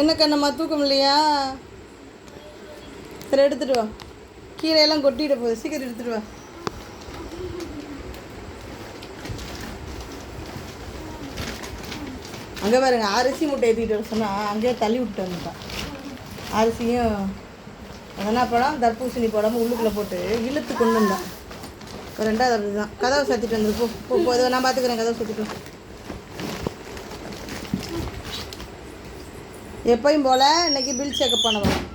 என்ன கண்ணம்மா தூக்கம் இல்லையா? சரி எடுத்துட்டு வா. கீரையெல்லாம் கொட்டிட போகுது, சீக்கிரம் எடுத்துட்டு வா. அங்கே பாருங்க, அரிசி மூட்டை ஏற்றிட்டு வர சொன்னால் அங்கேயே தள்ளி விட்டு வந்துட்டான். அரிசியும் அதனா பழம் தர்பூசணி பழமும் உள்ளுக்குள்ளே போட்டு இழுத்து கொண்டு வந்தான். இப்போ ரெண்டாவது அப்படி தான். கதவை சாத்திட்டு வந்து போ போ இதை நான் பார்த்துக்கிறேன். கதவை சாத்திட்டு எப்பயும் போல் இன்றைக்கி பில் செக்கப் பண்ண போகிறோம்.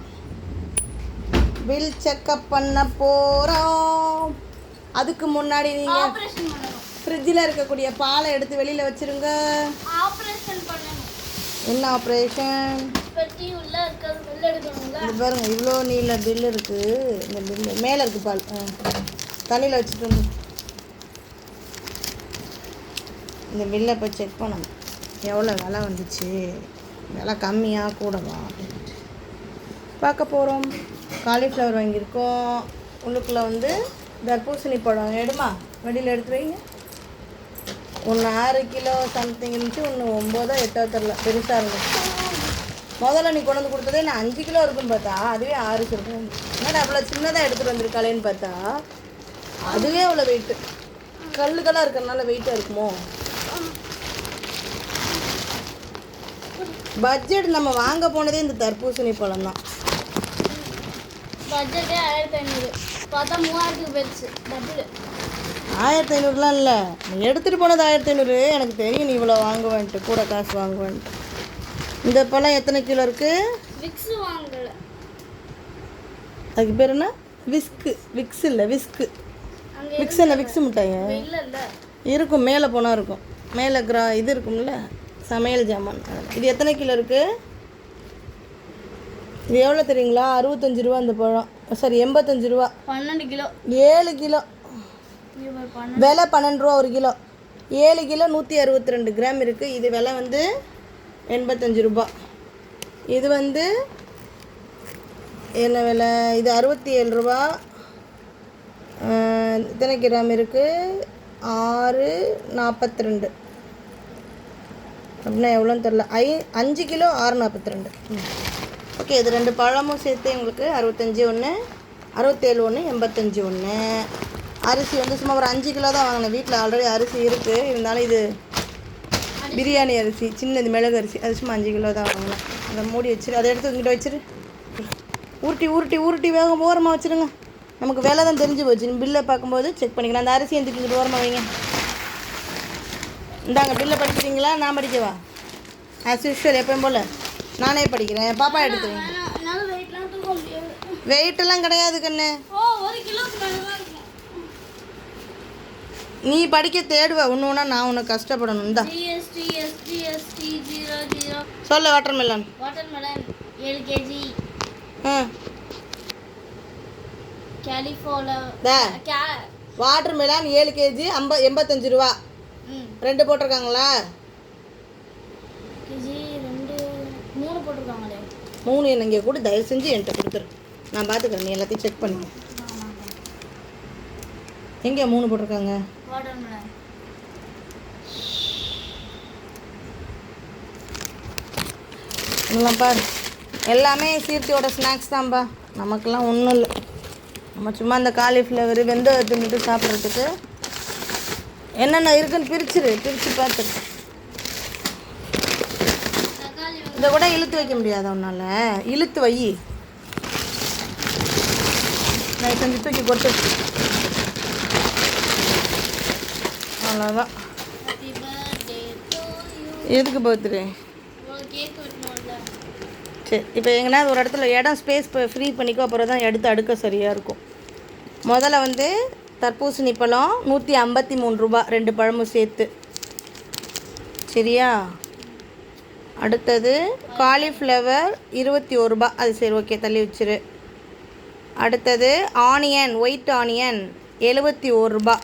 பில் செக்கப் பண்ண போகிறோம். அதுக்கு முன்னாடி நீங்கள் ஃப்ரிட்ஜில் இருக்கக்கூடிய பாலை எடுத்து வெளியில் வச்சுருங்க. என்ன ஆப்ரேஷன்? இது பாருங்கள், இவ்வளோ நீல பில்லு இருக்குது. இந்த பில்லு மேலே இருக்குது. பால் தண்ணியில் வச்சுட்டு வந்து இந்த பில்லை இப்போ செக் பண்ணணும். எவ்வளோ விலை வந்துச்சு, விலை கம்மியாக கூடவா அப்படின்ட்டு பார்க்க போகிறோம். காலிஃப்ளவர் வாங்கியிருக்கோம். உள்ளுக்குள்ளே வந்து தர்பூசணி பழம் எடுமா, வெளியில் எடுத்து வைங்க. ஒன்று 6 கிலோ சம்திங் இருந்துச்சு, ஒன்று 9 8 தெரில, பெருசாக இருந்துச்சு. முதல்ல நீ கொண்டு வந்து கொடுத்ததே நான் 5 கிலோ இருக்குன்னு பார்த்தா அதுவே 6 இருக்கும். என்னடா அவ்வளோ சின்னதாக எடுத்துகிட்டு வந்திருக்காளேன்னு பார்த்தா அதுவே அவ்வளோ வெயிட்டு. கல்லுக்கெல்லாம் இருக்கிறதுனால வெயிட்டாக இருக்குமோ? பட்ஜெட் நம்ம வாங்க போனதே இந்த தர்பூசணி பழம் தான். பட்ஜெட்டே 1500, பார்த்தா 3000க்கு போயிடுச்சு. 1500லாம் இல்லை, நீ எடுத்துகிட்டு போனது 1500. எனக்கு தெரியும் நீ இவ்வளோ வாங்குவேன்ட்டு, கூட காசு வாங்குவேன்ட்டு. இந்த பழம் எத்தனை கிலோ இருக்குது? விக்ஸ் வாங்கல, அதுக்கு பேர் என்ன? விஸ்க்கு. விக்ஸ் இல்லை, விஸ்க்கு. விக்ஸ் என்ன? விக்ஸ் மிட்டாயா? இருக்கும், மேலே போனால் இருக்கும். மேலே இது இருக்கும்ல, சமையல் ஜாமான். இது எத்தனை கிலோ இருக்குது? இது எவ்வளோ தெரியுங்களா? 65 ரூபா அந்த பழம். சாரி, 85 ரூபா. 12 கிலோ. 7 கிலோ விலை 12 ரூபா ஒரு கிலோ. 7 கிலோ 162 கிராம் இருக்குது. இது விலை வந்து 85 ரூபா. இது வந்து என்ன விலை? இது 67 ரூபா. எத்தனை கிராம் இருக்குது? 642 அப்படின்னா எவ்வளோன்னு தெரில. 5 கிலோ 642. ஓகே, இது 2 பழமும் சேர்த்து எங்களுக்கு 65 ஒன்று, 67 ஒன்று, 85 ஒன்று. அரிசி வந்து சும்மா ஒரு 5 கிலோ தான் வாங்கினேன். வீட்டில் ஆல்ரெடி அரிசி இருக்குது, இருந்தாலும் இது பிரியாணி அரிசி, சின்னது மிளகு அரிசி, அது சும்மா 5 கிலோ தான் வாங்கினேன். அதை மூடி வச்சுரு, அதை எடுத்து இங்கிட்ட வச்சுரு. உருட்டி உருட்டி உருட்டி வேகம் ஓரமாக வச்சுருங்க. நமக்கு விலை தான் தெரிஞ்சு போச்சு. பில்லை பார்க்கும்போது செக் பண்ணிக்கலாம். அந்த அரிசி எந்திரிக்கிட்டு ஓரமாக வைங்க. இந்தாங்க, பில்லை படிக்கிறீங்களா? நான் படிக்கவா? ஆஸ் யூஷுவல் எப்பயும் போல் நானே படிக்கிறேன். பாப்பா எடுத்துருங்க. வெயிட்டெல்லாம் கிடையாது கண்ணு, நீ படிக்க தேடுவ. ஒன்று ஒன்றா நான் உனக்கு கஷ்டப்படணும். இந்தா சொல்ல. Watermelon 7 kg. வாட்டர்மெலன் 7 kg 85 ரூபா. 2 போட்டிருக்காங்களா? 3 போட்டிருக்காங்களே. 3 என்னங்க கூட தயவு செஞ்சு என்கிட்ட கொடுத்துரு, நான் பார்த்துக்கிறேன். நீ எல்லாத்தையும் செக் பண்ணி. எங்கே 3 போட்டிருக்காங்க? இல்லைப்பா, எல்லாமே சீர்த்தியோட ஸ்நாக்ஸ் தான்ப்பா. நமக்கெல்லாம் ஒன்றும் இல்லை. நம்ம சும்மா இந்த காலிஃப்ளவர் வெந்தயத்தை மட்டும் சாப்பிட்றதுக்கு என்னென்ன இருக்குன்னு பிரித்து பார்த்துரு. இதை கூட இழுத்து வைக்க முடியாத உன்னால். இழுத்து வை. நான் கொஞ்சம் தூக்கி கொடுத்து அவ்வளோதான். எதுக்கு பர்த்டே? சரி, இப்போ எங்கன்னா ஒரு இடத்துல இடம் ஸ்பேஸ் ஃப்ரீ பண்ணிக்கோ, அப்புறம் தான் எடுத்து அடுக்க சரியாக இருக்கும். முதல்ல வந்து தர்பூசணி பழம் 153 ரூபா, 2 பழமும் சேர்த்து. சரியா? அடுத்தது காலிஃப்ளவர் 21 ரூபா. அது சரி, ஓகே, தள்ளி வச்சிரு. அடுத்தது ஆனியன், ஒயிட் ஆனியன் 71 ரூபா.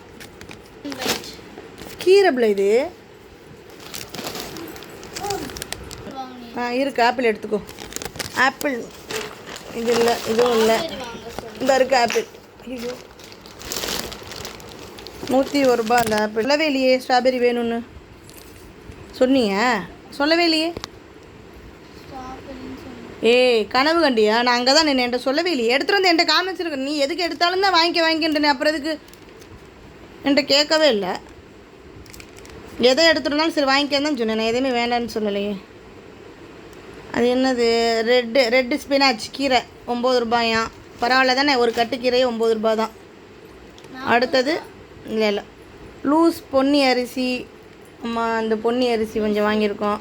கீரை பிள்ளை இது. இருக்கு, ஆப்பிள் எடுத்துக்கோ. ஆப்பிள் இது இல்லை, இதுவும் இல்லை. இந்த இருக்குது ஆப்பிள். ஐயோ, 101 ரூபா அந்த ஆப்பிள். சொல்லவே இல்லையே ஸ்ட்ராபெரி வேணும்னு. சொன்னீங்க? சொல்லவே இல்லையே. ஏய் கனவு கண்டியா? நான் அங்கே தான் நின்று என்கிட்ட சொல்லவே இல்லையே. எடுத்துகிட்டு வந்து என்கிட்ட காமிச்சிருக்கேன். நீ எதுக்கு எடுத்தாலும் தான் வாங்கிக்கின்றேன். அப்புறம் எதுக்கு என்கிட்ட கேட்கவே இல்லை. எதை எடுத்துகிட்டு சரி வாங்கிக்கன்னு தான் சொன்னேன். நான் எதுவுமே வேண்டான்னு சொல்லலையே. அது என்னது? ரெட்டு ஸ்பினாச் கீரை 9 ரூபாயாம். பரவாயில்ல தானே, ஒரு கட்டு கீரையே 9 ரூபா தான். அடுத்தது இல்லை லூஸ் பொன்னி அரிசி. அம்மா அந்த பொன்னி அரிசி கொஞ்சம் வாங்கியிருக்கோம்.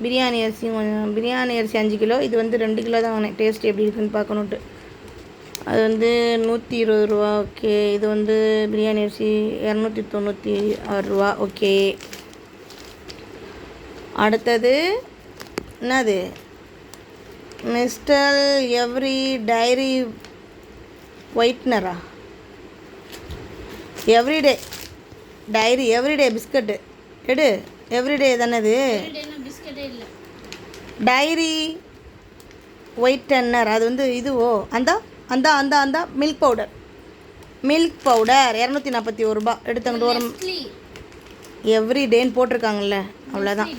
பிரியாணி அரிசி கொஞ்சம், பிரியாணி அரிசி 5 கிலோ. இது வந்து 2 கிலோ தான் வாங்கினேன். டேஸ்ட் எப்படி இருக்குன்னு பார்க்கணுன்ட்டு. அது வந்து 120 ரூபா. ஓகே. இது வந்து பிரியாணி அரிசி 296 ரூபா. ஓகே. அடுத்தது என்னது? மிஸ்டர் எவ்ரி டைரி ஒயிட்னரா? எவ்ரிடே டைரி எவ்ரிடே பிஸ்கட்டு எடு. எவ்ரிடே தானே இது? Dairy whitener. அது வந்து இதுவோ அந்த அந்த அந்த அந்த மில்க் பவுடர் 241 ரூபா. எடுத்துக்கிட்டு வரும். எவ்ரிடேன்னு போட்டிருக்காங்கல்ல, அவ்வளோதான்.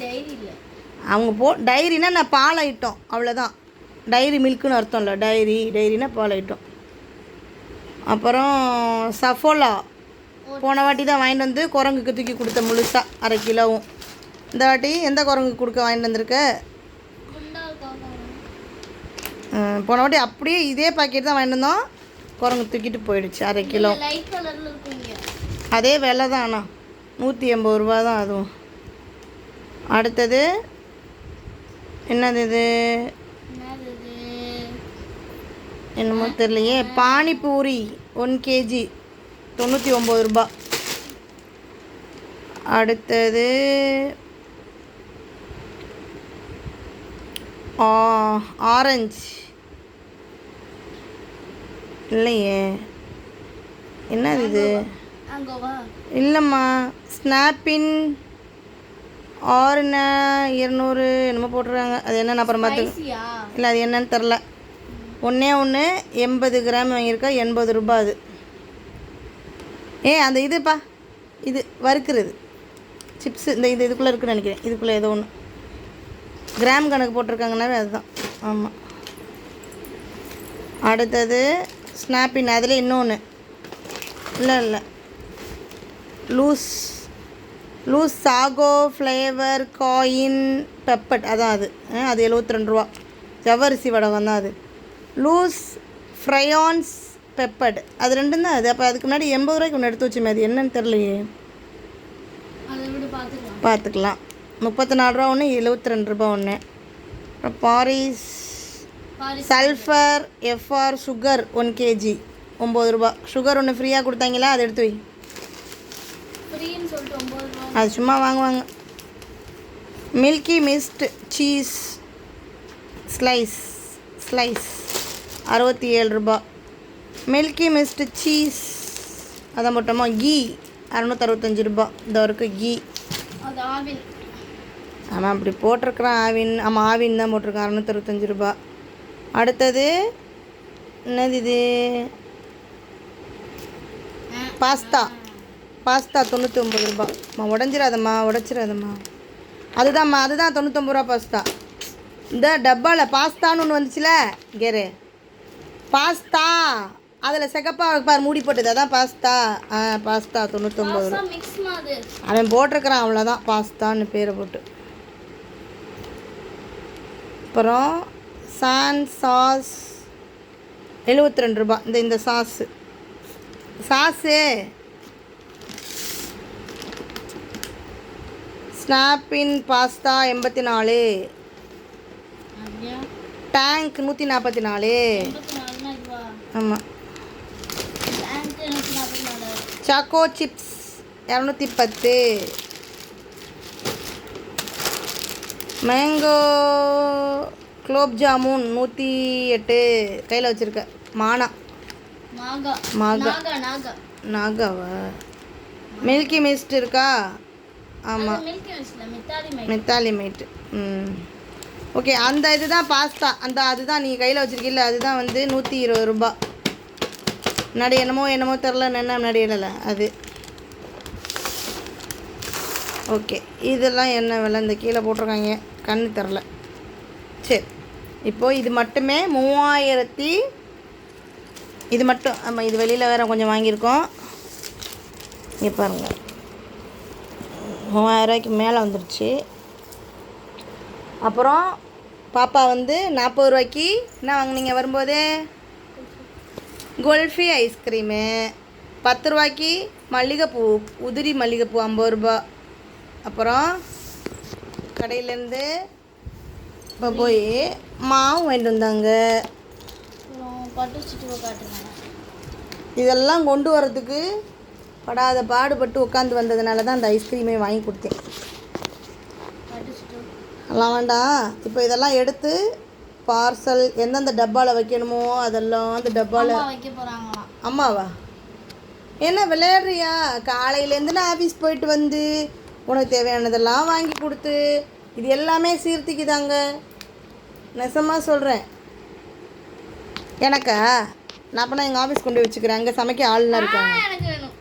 அவங்க டைரினா நான் பால் ஐட்டம், அவ்வளோதான். டைரி மில்க்குன்னு அர்த்தம் இல்லை. டைரினா பால் ஐட்டம். அப்புறம் சஃபோலா போன வாட்டி தான் வாங்கிட்டு வந்து குரங்குக்கு தூக்கி கொடுத்த முழுசாக 1/2 கிலோவும். இந்த வாட்டி எந்த குரங்குக்கு கொடுக்க வாங்கிட்டு வந்திருக்க? போன வாட்டி அப்படியே இதே பாக்கெட் தான் வாங்கிட்டு வந்தோம். குரங்கு தூக்கிட்டு போயிடுச்சு 1/2 கிலோ. அதே விலை தான், ஆனால் 180 ரூபா தான் அதுவும். அடுத்தது என்னது இது? என்னமோ தெரியலையே. பானிபூரி 1 கேஜி 99 ரூபா. அடுத்தது ஆரஞ்சு இல்லையே. என்னது இது? இல்லைம்மா, ஸ்னாப்பின் 200 என்னமோ போட்டுருக்காங்க. அது என்னென்னு அப்புறம் பார்த்து. இல்லை அது என்னன்னு தெரில. ஒன்று 80 கிராம் வாங்கியிருக்கா, 80 ரூபா. அது அந்த இதுப்பா, இது வறுக்கிறது சிப்ஸு. இந்த இதுக்குள்ளே இருக்குன்னு நினைக்கிறேன். இதுக்குள்ளே ஏதோ ஒன்று கிராம் கணக்கு போட்டிருக்காங்கன்னாவே அதுதான். ஆமாம். அடுத்தது ஸ்னாப்பின். அதில் இன்னொன்று இல்லை லூஸ் சாகோ ஃப்ளேவர் காயின் பெப்பட். அதான் அது 72 ரூபா. ஜவ்வரிசி வடகம் தான் அது. லூஸ் ஃப்ரையான்ஸ் பெப்பர்டு அது 2 தான் அது. அப்போ அதுக்கு முன்னாடி 80 ரூபாய்க்கு ஒன்று எடுத்து வச்சுமே. அது என்னன்னு தெரியலையே. பார்த்துக்கலாம். 34 ரூபா ஒன்று, 72 ரூபா ஒன்று. அப்புறம் Paris sulphur FR sugar 1 KG 9 ரூபா. சுகர் ஒன்று ஃப்ரீயாக கொடுத்தாங்களா, அதை எடுத்து வை. அது சும்மா வாங்குவாங்க. மில்கி மிஸ்ட் சீஸ் ஸ்லைஸ் 67 ரூபா. மில்கி மிஸ்ட் சீஸ் அதை மட்டுமா. கீ 665 ரூபா. இந்த வரைக்கும் கீ. ஆமாம் அப்படி போட்டிருக்கிறான். ஆவின். ஆமாம் ஆவின் தான் போட்டிருக்கான். 665 ரூபா. அடுத்தது என்னது இது? பாஸ்தா 99 ரூபா. உடச்சிடாதம்மா. அதுதான்மா, அதுதான் 99 ரூபா பாஸ்தா. இந்த டப்பாவில் பாஸ்தான்னு ஒன்று வந்துச்சுல, கேரு பாஸ்தா. அதில் செகப்பாக பார் மூடி போட்டது, அதான் பாஸ்தா. பாஸ்தா 99 ரூபா. அவன் போட்டிருக்கிறான், அவ்வளோதான். பாஸ்தான்னு பேரை போட்டு. அப்புறம் சான் சாஸ் 72 ரூபா. இந்த சாஸு ஸ்னாப்பின் பாஸ்தா 84. டேங்க் 144. ஆமாம். Choco chips 210. Mango gulab jamun 108. கையில் வச்சுருக்க. நாகாவா? மில்கி மிஸ்ட் இருக்கா? ஆமாம், மித்தாலி மைட்டு. ஓகே. அந்த இதுதான் பாஸ்தா. அதுதான் நீ கையில் வச்சுருக்கீல்ல, அதுதான் வந்து 120 ரூபா. முன்னாடி என்னமோ தெரில, என்ன முன்னாடி இல்லைல்ல அது. ஓகே. இதெல்லாம் என்ன விலை? இந்த கீழே போட்டிருக்காங்க, கண்ணு தெரில. சரி. இப்போது இது மட்டுமே 3000. இது மட்டும் நம்ம இது வெளியில் வேறு கொஞ்சம் வாங்கியிருக்கோம். இங்கே பாருங்கள், 3000 ரூபாய்க்கு மேலே வந்துருச்சு. அப்புறம் பாப்பா வந்து 40 ரூபாய்க்கு என்ன வாங்கினீங்க வரும்போதே? குல்ஃபி ஐஸ்கிரீமு. 10 ரூபாய்க்கு மல்லிகைப்பூ, உதிரி மல்லிகைப்பூ 50 ரூபா. அப்புறம் கடையிலேருந்து இப்போ போய் மாவு வாங்கிட்டு வந்தாங்க. அப்புறம் பட்டு சுட்டு காட்டுங்க. இதெல்லாம் கொண்டு வரதுக்கு படாத பாடுபட்டு உட்காந்து வந்ததுனால தான் அந்த ஐஸ்கிரீமே வாங்கி கொடுத்தேன். பட்டு சுட்டு எல்லாம் வேண்டாம். இப்போ இதெல்லாம் எடுத்து பார்சல் எந்தெந்த டப்பாவில் வைக்கணுமோ அதெல்லாம் அந்த டப்பாவில். வைக்க போகிறாங்களாம். அம்மாவா? என்ன விளையாடுறியா? காலையிலேருந்து நான் ஆஃபீஸ் போயிட்டு வந்து உனக்கு தேவையானதெல்லாம் வாங்கி கொடுத்து இது எல்லாமே சீர்த்திக்குதாங்க. நெசமாக சொல்கிறேன். எனக்கா? நான் அப்போ எங்கள் ஆஃபீஸ் கொண்டு வச்சுக்கிறேன். அங்கே சமைக்க ஆள்லாம் இருக்காங்க. எனக்கு வேணும்.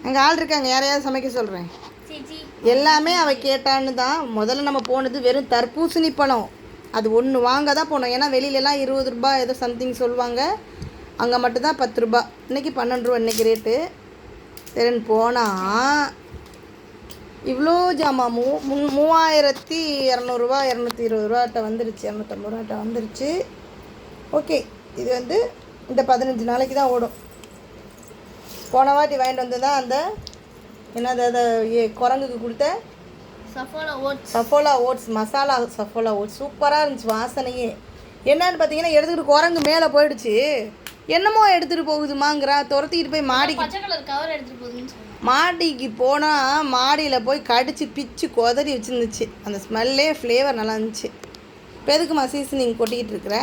அங்கே ஆள் இருக்காங்க, யாரையாவது சமைக்க சொல்கிறேன். சீச்சி எல்லாமே அவள் கேட்டான்னு தான் முதல்ல நம்ம போனது. வெறும் தர்பூசணி பழம் அது ஒன்று வாங்க தான் போனோம். ஏன்னா வெளியிலலாம் 20 ரூபா ஏதோ சம்திங் சொல்லுவாங்க, அங்கே மட்டும்தான் 10 ரூபா. இன்றைக்கி 12 ரூபா இன்றைக்கி ரேட்டு. சரின்னு போனால் இவ்வளோ ஜாமான் 3200 ரூபா 220 ரூபாட்ட வந்துருச்சு, 250 ரூபாட்ட வந்துருச்சு. ஓகே, இது வந்து இந்த 15 நாளைக்கு தான் ஓடும். போன வாட்டி வாங்கிட்டு வந்து தான் அந்த என்னது அதை குரங்குக்கு கொடுத்த சஃபோலா ஓட்ஸ் மசாலா. சஃபோலா ஓட்ஸ் சூப்பராக இருந்துச்சு வாசனையே. என்னன்னு பார்த்தீங்கன்னா எடுத்துக்கிட்டு குரங்கு மேலே போயிடுச்சு. என்னமோ எடுத்துகிட்டு போகுதுமாங்கிறா. துரத்திக்கிட்டு போய் மாடிக்கு போனால் மாடியில் போய் கடிச்சு பிச்சு கொதறி வச்சுருந்துச்சு. அந்த ஸ்மெல்லே ஃப்ளேவர் நல்லா இருந்துச்சு. இப்போ எதுக்குமா சீசனிங் கொட்டிக்கிட்டு இருக்கிற?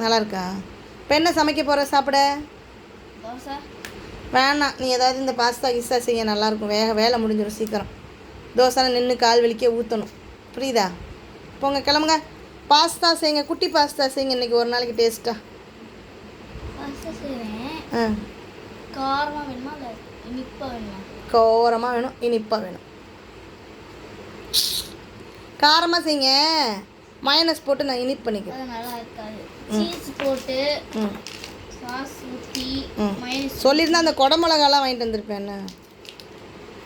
நல்லா இருக்கா? இப்போ என்ன சமைக்க போகிற சாப்பிட? வேணாம், நீ ஏதாவது இந்த பாஸ்தா கிஸ்தா செய்ய நல்லாயிருக்கும். வேலை முடிஞ்சிடும் சீக்கிரம். தோசை நின்று கால் வலிக்க ஊற்றணும். புரியுதா? போங்க கிளம்புங்க. பாஸ்தா செய்யுங்க, குட்டி பாஸ்தா செய்யுங்க இன்றைக்கி ஒரு நாளைக்கு டேஸ்ட்டாக. காரமாக வேணுமா இல்லை இனிப்பாக வேணுமா? காரமாக வேணும், இனிப்பாக வேணும். காரமாக செய்யுங்க, மயனஸ் போட்டு நான் இனிப்பு பண்ணிக்கிறேன். அது நல்லா இருக்காது. சீஸ் போட்டு சாஸ் ஊற்றி மயனஸ் சொல்லியிருந்தா அந்த குடமிளகாலாம் வாங்கிட்டு வந்திருப்பேன். என்ன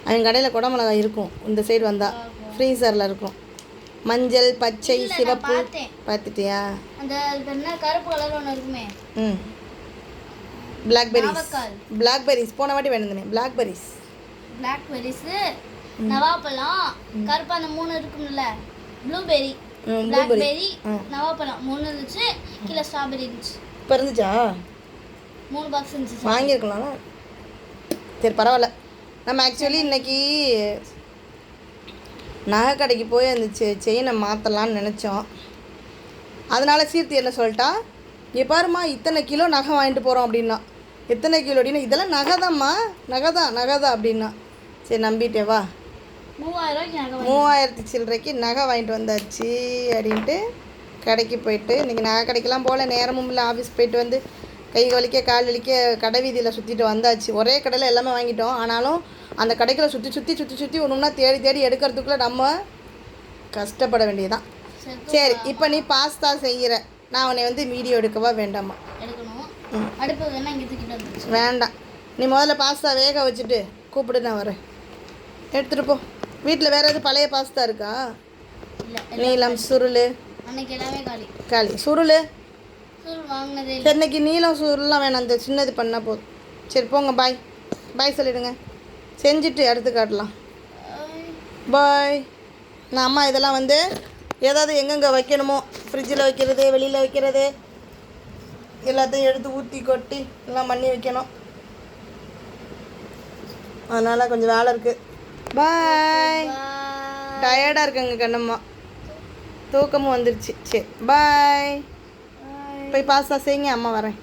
அவன் கடையில் குடமிளகா இருக்கும், இந்த சைடு வந்தால் ஃப்ரீசரில் இருக்கும். மஞ்சள், பச்சை, சிவப்பு. பார்த்துட்டியா? அந்த என்ன கருப்பு கலர் ஒன்று இருக்குமே. பிளாக்பெரிஸ் போன வாட்டி வேணுந்தேன். பிளாக்பெரிஸ் நவாப்பழம், கருப்பு அந்த 3 இருக்கும்ல. ப்ளூபெரி, பிளாக்பெரி, நவாப்பழம் 3 இருந்துச்சு. கீழே ஸ்ட்ராபெரி இருந்துச்சு. இப்போ இருந்துச்சா? 3 பாக்ஸ் இருந்துச்சு. வாங்கியிருக்கலாம். சரி பரவாயில்ல. நம்ம ஆக்சுவலி இன்றைக்கி நகை கடைக்கு போய் அந்த செயினை மாற்றலான்னு நினச்சோம். அதனால் சீர்த்தி என்ன சொல்லிட்டா, இங்கே பாருமா இத்தனை கிலோ நகை வாங்கிட்டு போகிறோம் அப்படின்னா. எத்தனை கிலோ அப்படின்னா இதெல்லாம் நகை தான்மா, நகை தான் அப்படின்னா. சரி நம்பிட்டே வா. 3000 சில்லறைக்கு நகை வாங்கிட்டு வந்தாச்சு அப்படின்ட்டு கடைக்கு போயிட்டு இன்றைக்கி நகை கடைக்கெல்லாம் போகல, நேரமும் இல்லை. ஆஃபீஸ் போயிட்டு வந்து கை வலிக்க கால் வலிக்க கடை வீதியில் சுற்றிட்டு வந்தாச்சு. ஒரே கடையில் எல்லாமே வாங்கிட்டோம். ஆனாலும் அந்த கடைக்கில் சுற்றி ஒன்றுனா தேடி எடுக்கிறதுக்குள்ளே நம்ம கஷ்டப்பட வேண்டியதுதான். சரி, இப்போ நீ பாஸ்தா செய்கிற, நான் உன்னை வந்து வீடியோ எடுக்கவா வேண்டாமா? வேண்டாம், நீ முதல்ல பாஸ்தா வேக வச்சுட்டு கூப்பிடு, நான் வரேன். எடுத்துகிட்டு போ. வீட்டில் வேறு எதுவும் பழைய பாஸ்தா இருக்கா? நீளம், சுருள் காலி. சுருள் சரி, இன்னைக்கு நீளம் சுருள்லாம் வேணாம், அந்த சின்னது பண்ணால் போதும். சரி போங்க, பாய் சொல்லிவிடுங்க. செஞ்சுட்டு அடுத்து காட்டலாம். பாய். நான் அம்மா இதெல்லாம் வந்து ஏதாவது எங்கெங்கே வைக்கணுமோ, ஃப்ரிட்ஜில் வைக்கிறது, வெளியில் வைக்கிறது எல்லாத்தையும் எடுத்து ஊற்றி கொட்டி எல்லாம் பண்ணி வைக்கணும். அதனால் கொஞ்சம் வேலை இருக்குது. பாய். டயர்டாக இருக்குங்க கண்ணம்மா, தூக்கமும் வந்துருச்சு. சரி பாய். போய் பாஸ்தா செய்யுங்க, அம்மா வரேன்.